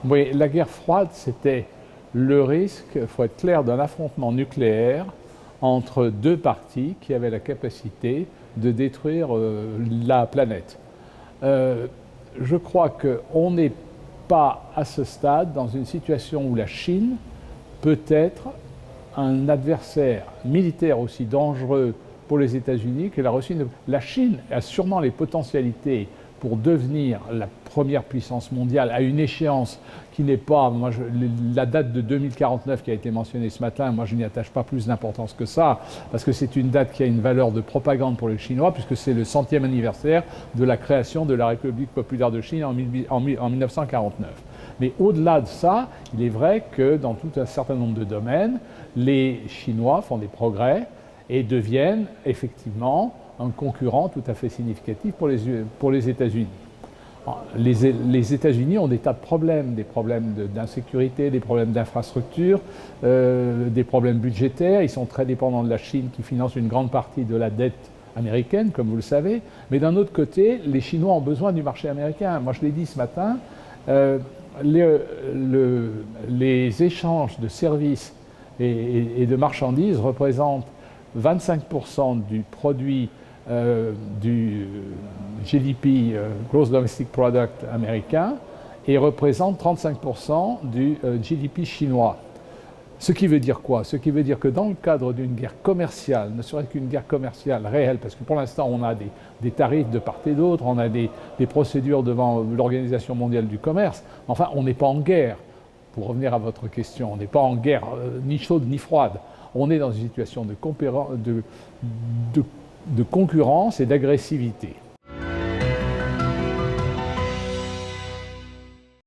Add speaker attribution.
Speaker 1: Oui, la guerre froide, c'était le risque, il faut être clair, d'un affrontement nucléaire entre deux parties qui avaient la capacité de détruire la planète. Euh, je crois qu'on n'est pas à ce stade dans une situation où la Chine peut être un adversaire militaire aussi dangereux pour les États-Unis que la Russie. La Chine a sûrement les potentialités pour devenir la première puissance mondiale à une échéance qui n'est pas, la date de 2049 qui a été mentionnée ce matin, moi je n'y attache pas plus d'importance que ça, parce que c'est une date qui a une valeur de propagande pour les Chinois, puisque c'est le centième anniversaire de la création de la République populaire de Chine en 1949. Mais au-delà de ça, il est vrai que dans tout un certain nombre de domaines, les Chinois font des progrès et deviennent effectivement un concurrent tout à fait significatif pour les États-Unis. Les États-Unis ont des tas de problèmes, des problèmes d'insécurité, des problèmes d'infrastructure, des problèmes budgétaires. Ils sont très dépendants de la Chine qui finance une grande partie de la dette américaine, comme vous le savez. Mais d'un autre côté, les Chinois ont besoin du marché américain. Moi, je l'ai dit ce matin, les échanges de services et de marchandises représentent 25% du produit du GDP, Gross Domestic Product américain, et représentent 35% du GDP chinois. Ce qui veut dire quoi? Ce qui veut dire que dans le cadre d'une guerre commerciale, ne serait-ce qu'une guerre commerciale réelle, parce que pour l'instant on a des tarifs de part et d'autre, on a des procédures devant l'Organisation mondiale du commerce, enfin on n'est pas en guerre. Pour revenir à votre question, on n'est pas en guerre ni chaude ni froide. On est dans une situation de concurrence et d'agressivité.